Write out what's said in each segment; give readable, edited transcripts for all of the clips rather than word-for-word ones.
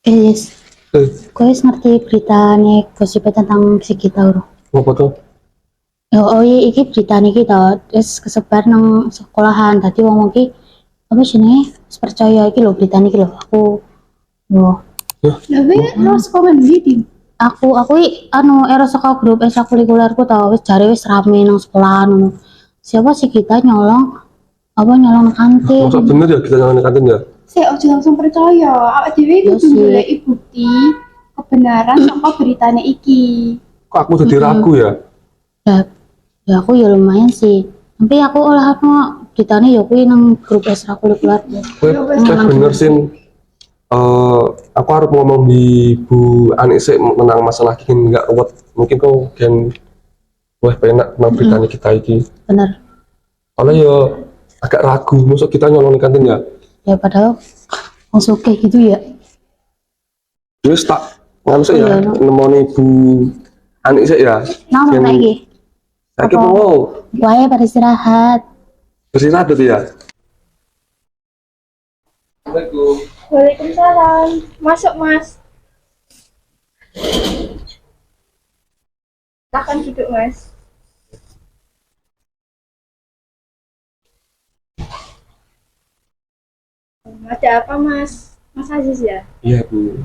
Yes, kau ngerti berita nih gosip tentang si kita bro? Apa tuh? Oh iya, iki berita nih kita terus kesebar nang sekolahan. Tadi wong ki apa sih percaya iki lo berita nih lo. Aku lo. Ya, Tapi terus komen gitu. Aku anu eros saka grup ekstrakurikulerku tau wis jare wis rame nang sekolahan ngono. Siapa sih kita nyolong nyolong kantin? masa bener ya kita jangan kantin ya? Saya ojo langsung percaya, awak dhewe kudu goleki bukti kebenaran saka beritane iki. Kok aku jadi ragu ya? Ya aku ya lumayan sih. Tapi aku olahraga beritanya ya kuwi nang grup ekstrakurikuler. Kowe bener sih. Aku harus ngomong di Bu Anis tentang masalah ini nggak ruwet. Mungkin kau gen wah penak tentang beritanya kita ini. Bener. Karena ya agak ragu, masuk kita nyolong kantin ya? Ya padahal langsung kayak gitu ya. Terus tak nganu sih ya, nemoni Bu Anis ya. Nah, mana lagi? Saya mau Wae pada istirahat. beristirahat dulu ya. Waalaikumsalam. Masuk, Mas. Silakan duduk, Mas. Ada apa, Mas? Mas Aziz ya? Iya Bu.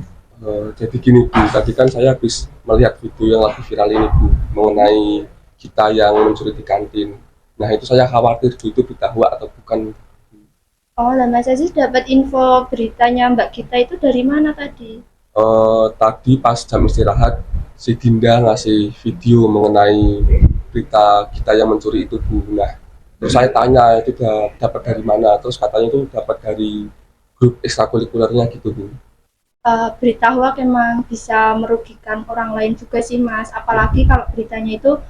Jadi gini Bu, tadi kan saya habis melihat video yang lagi viral ini Bu, mengenai kita yang mencuri di kantin. Nah itu saya khawatir Bu, itu berita hoax atau bukan. Oh, dan Mas Aziz dapat info beritanya Mbak kita itu dari mana tadi? Tadi pas jam istirahat, si Dinda ngasih video mengenai berita kita yang mencuri itu Bu. Nah, terus saya tanya itu dapat dari mana, terus katanya itu dapat dari grup ekstrakurikulernya gitu Bu. Berita hoax emang bisa merugikan orang lain juga sih Mas, apalagi kalau beritanya itu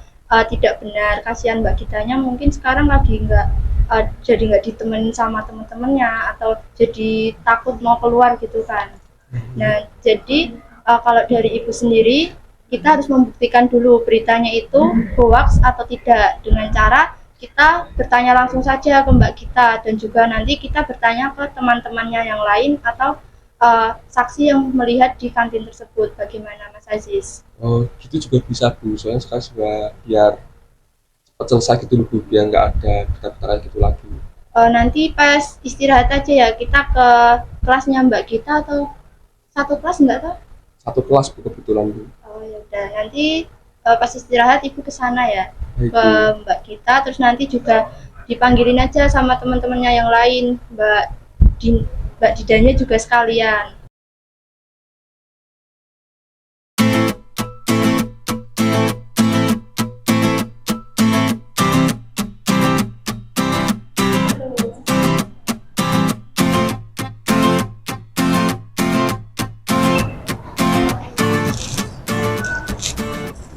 tidak benar. Kasihan Mbak kitanya mungkin sekarang lagi jadi nggak ditemenin sama teman-temannya atau jadi takut mau keluar gitu kan. Nah jadi kalau dari ibu sendiri kita harus membuktikan dulu beritanya itu hoax atau tidak dengan cara kita bertanya langsung saja ke Mbak kita, dan juga nanti kita bertanya ke teman-temannya yang lain atau saksi yang melihat di kantin tersebut. Bagaimana Mas Aziz? Oh gitu juga bisa Bu, soalnya sekarang juga biar cepat selesai gitu loh Bu, biar nggak ada berita-berita gitu lagi. Nanti pas istirahat aja ya, kita ke kelasnya Mbak kita atau satu kelas enggak tahu? Satu kelas Bu kebetulan Bu. Oh ya udah, nanti pas istirahat ibu ke sana ya, Baik, ke Bu. Mbak kita, terus nanti juga dipanggilin aja sama teman-temannya yang lain, Mbak Didanya juga sekalian.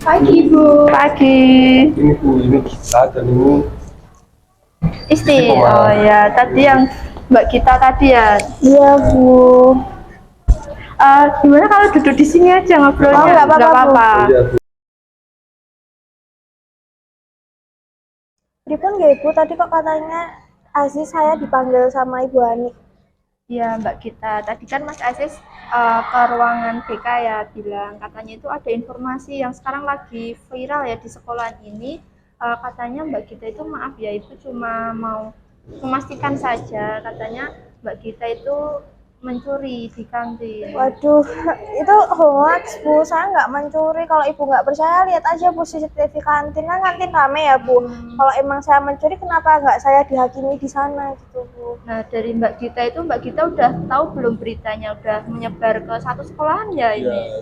Pagi Bu. Pagi. Ini Bu, ini kita dan ini Isti. Isti, Oh ya, tadi yang Mbak kita tadi ya. Iya Bu. Gimana kalau duduk di sini aja ngobrolnya? Oh, nggak apa-apa, Bu. iya Bu. Pripun nggih Ibu, tadi kok katanya Aziz saya dipanggil sama Ibu Ani. Ya Mbak kita, tadi kan Mas Aziz ke ruangan BK ya, bilang katanya itu ada informasi yang sekarang lagi viral ya di sekolahan ini. Katanya Mbak kita itu, maaf ya, itu cuma mau memastikan saja, katanya Mbak kita itu mencuri di kantin. Waduh, itu hoax Bu, saya nggak mencuri. Kalau Ibu nggak percaya, lihat aja Bu CCTV kantin, kan kantin rame ya Bu. Kalau emang saya mencuri, kenapa nggak saya dihakimi di sana gitu Bu. Nah dari Mbak kita itu, Mbak kita udah tahu belum beritanya, udah menyebar ke satu sekolahan ya ini?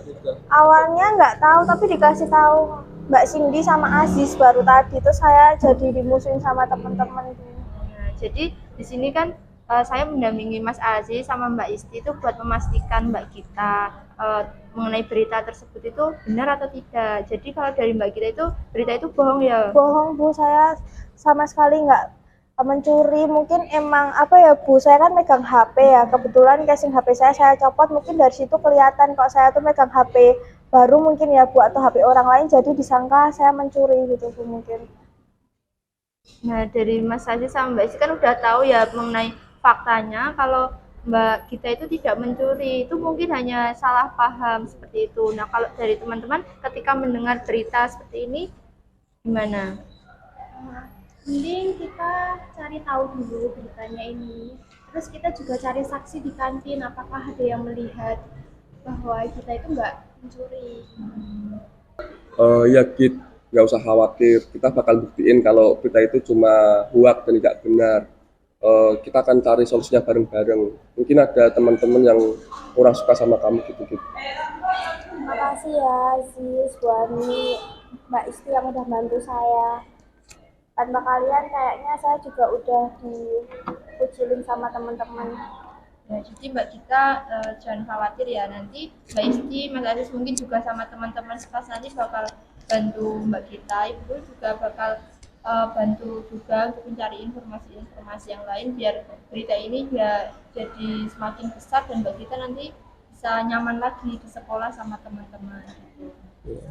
Awalnya nggak tahu, tapi dikasih tahu Mbak Cindy sama Aziz baru tadi. Terus saya jadi dimusuhin sama teman-teman. Nah, jadi di sini kan saya mendampingi Mas Aziz sama Mbak Isti itu buat memastikan Mbak kita mengenai berita tersebut itu benar atau tidak. Jadi kalau dari Mbak kita itu berita itu bohong ya? Bohong Bu, saya sama sekali mencuri. Mungkin emang apa ya Bu, saya kan megang HP ya, kebetulan casing HP saya copot, mungkin dari situ kelihatan kok saya tuh megang HP baru mungkin ya Bu, atau HP orang lain, jadi disangka saya mencuri gitu Bu mungkin. Nah, dari Mas Aziz sama Mbak Isi kan udah tahu ya mengenai faktanya kalau Mbak kita itu tidak mencuri. Itu mungkin hanya salah paham seperti itu. Nah, kalau dari teman-teman ketika mendengar berita seperti ini gimana? Mending kita cari tahu dulu beritanya ini. Terus kita juga cari saksi di kantin, apakah ada yang melihat bahwa kita itu nggak mencuri. Ya Git, nggak usah khawatir, kita bakal buktiin kalau berita itu cuma hoax dan tidak benar. Kita akan cari solusinya bareng-bareng. Mungkin ada teman-teman yang kurang suka sama kamu gitu. Makasih ya Aziz, Wani, Mbak Isti yang udah bantu saya. Tanpa kalian kayaknya saya juga udah dikucilin sama teman-teman. Ya, jadi Mbak kita jangan khawatir ya, nanti Mbak Isti, Mas Aziz mungkin juga sama teman-teman sekelas nanti bakal bantu Mbak kita, Ibu juga bakal bantu juga untuk mencari informasi-informasi yang lain biar berita ini jadi semakin besar dan Mbak kita nanti bisa nyaman lagi di sekolah sama teman-teman gitu.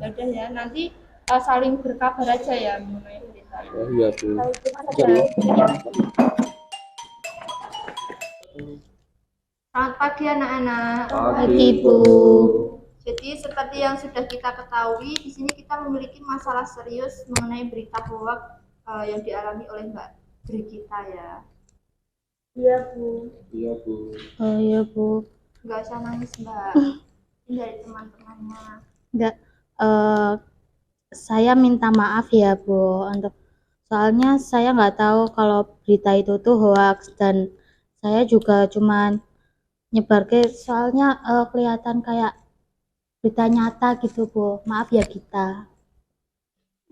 Ya udah ya, nanti saling berkabar aja ya mengenai berita ini. Oh iya Bu. Baik, terima kasih. Selamat pagi anak-anak. Pagi, Bu. Jadi seperti yang sudah kita ketahui, di sini kita memiliki masalah serius mengenai berita hoax yang dialami oleh Mbak Brigita ya. Iya Bu. Iya Bu. Oh iya, Bu. Nggak usah nangis Mbak. Ini dari teman-temannya. Enggak, saya minta maaf ya, Bu, soalnya saya nggak tahu kalau berita itu tuh hoax dan saya juga cuman nyebar soalnya kelihatan kayak berita nyata gitu, Bu. Maaf ya kita.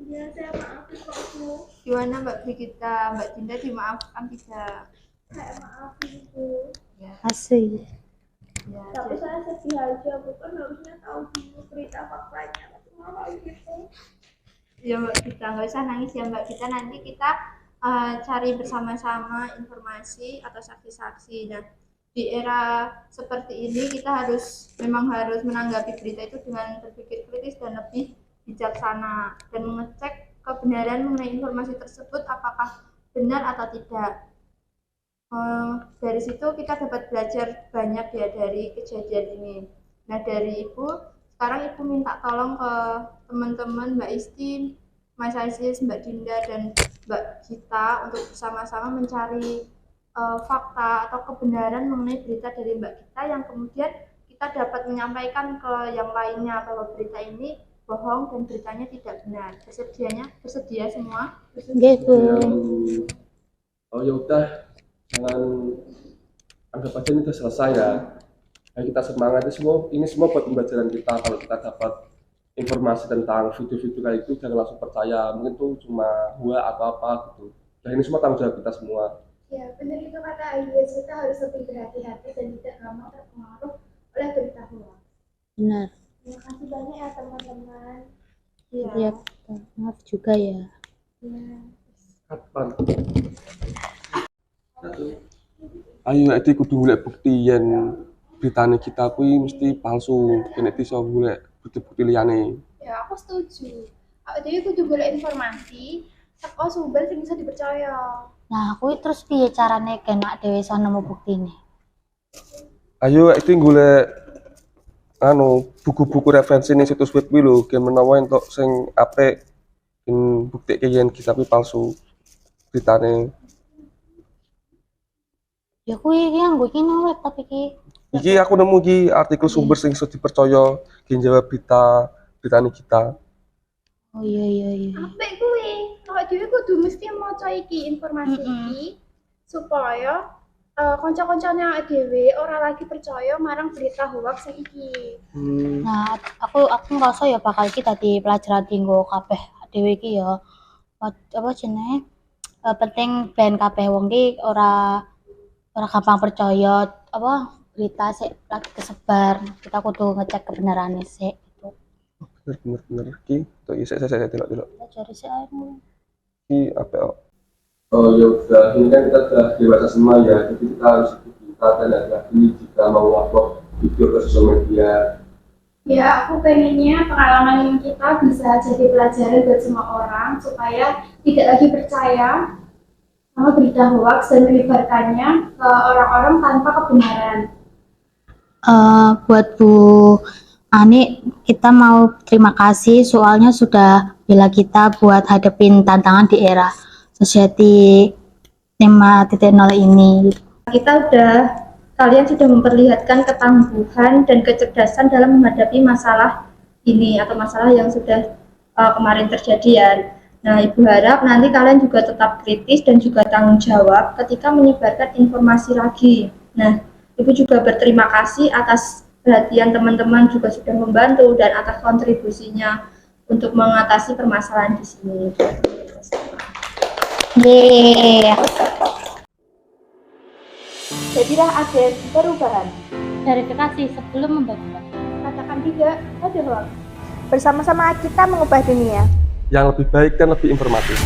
Iya, saya maafin kok Bu. Gimana Mbak Brigita? Mbak Dinda dimaafkan tidak? Saya maafin Bu. Ya, Asik. ya. Tapi saya sedih aja Bu, kan harusnya tahu dulu berita faktanya. Tapi malah gitu. Ya Mbak Gita, nggak usah nangis ya Mbak Gita, nanti kita cari bersama-sama informasi atau saksi-saksi. Nah, di era seperti ini kita memang harus menanggapi berita itu dengan berpikir kritis dan lebih bijaksana dan mengecek kebenaran mengenai informasi tersebut apakah benar atau tidak. Dari situ kita dapat belajar banyak ya dari kejadian ini. Nah, dari Ibu, sekarang Ibu minta tolong ke teman-teman Mbak Isti, Mas Aziz, Mbak Dinda, dan Mbak Gita untuk bersama-sama mencari fakta atau kebenaran mengenai berita dari Mbak Gita yang kemudian kita dapat menyampaikan ke yang lainnya bahwa berita ini bohong dan beritanya tidak benar. Bersedia semua? Oke, Bu. Iya Bu. Oh ya udah, jangan anggap aja ini udah selesai ya. Ayo kita semangat, ini semua buat pembelajaran kita. Kalau kita dapat informasi tentang video-video kayak itu jangan langsung percaya, mungkin itu cuma hoax atau apa gitu. Dan ini semua tanggung jawab kita semua. Ya, benar itu kata Ayes, kita harus lebih berhati-hati dan tidak gampang terpengaruh oleh berita hoax. Benar. Terima kasih banyak ya teman-teman. Ya, maaf juga ya. Ya. Kapan? Ayo nek kudu golek bukti yen beritane kita kuwi mesti palsu. Nek iso golek bukti-bukti liyane. Ya, aku setuju. Jadi kudu golek informasi saka sumber sing bisa dipercaya. Nah, aku terus piye carane kena dhewe iso nemu buktine? Ayo iki golek buku-buku referensi ning situs web kuwi lho, gen menawa entuk sing apik bukti yen kita kuwi palsu beritane. Ya kuwi iki nganggo iki web tapi iki. Iki aku nemu iki artikel sumber sing iso dipercaya gen jawab beritane kita. Oh iya. Apik kuwi. Kalau dhewe kudu mesti maca iki informasi iki supaya kanca-kancane dhewe ora lagi percaya marang berita hoax sing iki. Nah, aku ngerasa ya bakal iki dadi pelajaran tinggo kabeh dhewe iki ya. Apa jenenge? Penting ben kabeh wong iki ora gampang percaya apa berita sik lagi kesebar. Kita kudu ngecek kebenarannya sik gitu. Bener iki. Tuh isek delok. Kita cari sik ae. Iki apik kok. Oh ya udah, ini kan kita sudah dewasa semua ya, jadi kita harus ikuti tata dan hati jika mau upload video ke sosial media. Ya, aku pengennya pengalaman kita bisa jadi pelajaran buat semua orang supaya tidak lagi percaya sama berita hoax dan menyebarkannya ke orang-orang tanpa kebenaran. Buat Bu Ani, kita mau terima kasih soalnya sudah bela kita buat hadepin tantangan di era society 5.0 ini. Kalian sudah memperlihatkan ketangguhan dan kecerdasan dalam menghadapi masalah ini atau masalah yang sudah kemarin terjadi ya. Nah, Ibu harap nanti kalian juga tetap kritis dan juga tanggung jawab ketika menyebarkan informasi lagi. Nah, Ibu juga berterima kasih atas perhatian teman-teman juga sudah membantu dan atas kontribusinya untuk mengatasi permasalahan di sini. Yeay. Jadilah agen perubahan. Verifikasi sebelum membagikan. Katakan tidak pada hoax. Bersama-sama kita mengubah dunia. Yang lebih baik dan lebih informatif.